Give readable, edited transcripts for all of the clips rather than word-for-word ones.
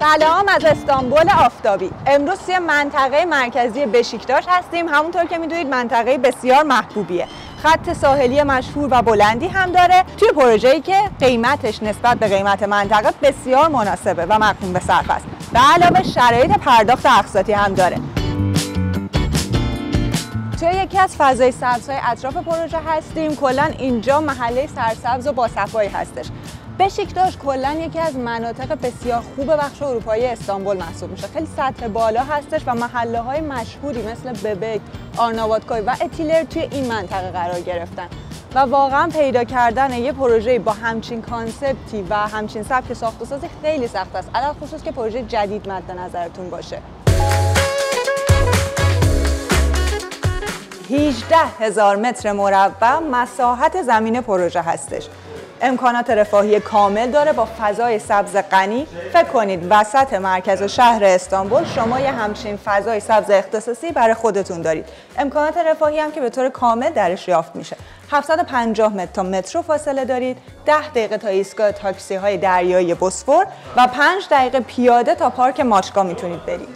سلام از استانبول آفتابی. امروز توی منطقه مرکزی بشیکتاش هستیم. همونطور که میدونید منطقه بسیار محبوبیه. خط ساحلی مشهور و بلندی هم داره. توی پروژه‌ای که قیمتش نسبت به قیمت منطقه بسیار مناسبه و مقرون به صرف است. به علاوه شرایط پرداخت اقساطی هم داره. توی یکی از فضای سبزهای اطراف پروژه هستیم. کلاً اینجا محله سرسبز و باصفایی هستش. بشیکتاش کلاً یکی از مناطق بسیار خوب بخش اروپایی استانبول محسوب میشه. خیلی سطح بالا هستش و محله‌های مشهوری مثل ببک، آرناواتکوی و اتیلر توی این منطقه قرار گرفتن. و واقعاً پیدا کردن یه پروژه با همچین کانسپتی و همچین سبک ساخت و سازی خیلی سخت است. علاوه خصوص که پروژه جدید مد نظرتون باشه. 18,000 متر مربع مساحت زمین پروژه هستش. امکانات رفاهی کامل داره با فضای سبز غنی. فکر کنید وسط مرکز شهر استانبول شما یه همچین فضای سبز اختصاصی برای خودتون دارید. امکانات رفاهی هم که به طور کامل درش یافت میشه. 750 متر تا مترو فاصله دارید، 10 دقیقه تا ایستگاه تاکسی های دریایی بوسفور و 5 دقیقه پیاده تا پارک ماچکا میتونید برید.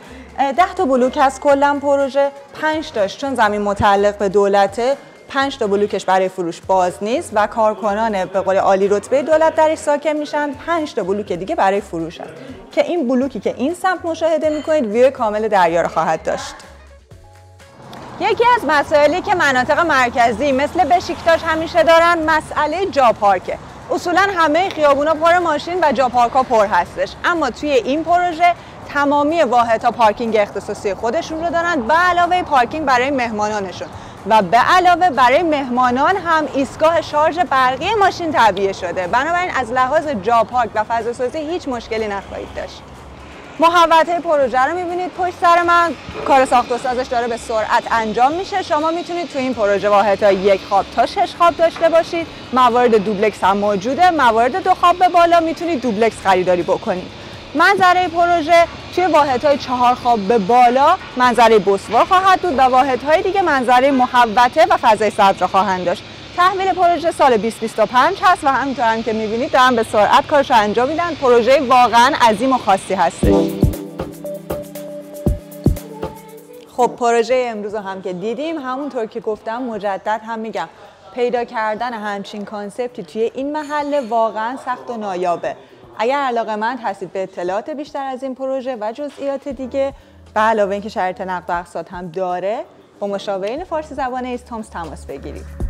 10 تا بلوک از کلا پروژه، 5 تاش چون زمین متعلق به دولته، 5 تا بلوکش برای فروش باز نیست و کارکنان به قول عالی رتبه دولت درش ساکن میشن. 5 تا بلوک دیگه برای فروش هست که این بلوکی که این سمت مشاهده میکنید ویو کامل دریا رو خواهد داشت. یکی از مسائلی که مناطق مرکزی مثل بشیکتاش همیشه دارن مسئله جا پارکه. اصولا همه خیابونا پر ماشین و جا پارک‌ها پر هستش، اما توی این پروژه تمامی واحدها پارکینگ اختصاصی خودشون رو دارن به علاوه پارکینگ برای مهمانانشون و به علاوه برای مهمانان هم ایستگاه شارژ برقی ماشین تعبیه شده. بنابراین از لحاظ جا پارک و فضاسازی هیچ مشکلی نخواهید داشت. محوطه پروژه رو می‌بینید پشت سر من. کار ساخت و سازش داره به سرعت انجام میشه. شما میتونید تو این پروژه واحدها 1 خواب تا 6 خواب داشته باشید. موارد دوبلکس هم موجوده. موارد 2 خواب به بالا میتونید دوبلکس خریداری بکنید. منظره پروژه توی واحدهای 4 خواب به بالا منظره بوسفور خواهد بود و واحدهای دیگه منظره محوطه و فضای سبز را خواهند داشت. تحویل پروژه سال 2025 هست و همینطور هم که می‌بینید دارن به سرعت کارش انجام میدن. پروژه واقعاً عظیم و خاصی هستش. خب پروژه امروز هم که دیدیم، همونطور که گفتم مجدد هم میگم پیدا کردن همچین کانسپتی توی این محله واقعاً سخت و نایابه. اگر علاقه‌مند هستید به اطلاعات بیشتر از این پروژه و جزئیات دیگه به علاوه اینکه شرایط نقد و اقساط هم داره، با مشاورین فارسی زبان ایست تامس تماس بگیرید.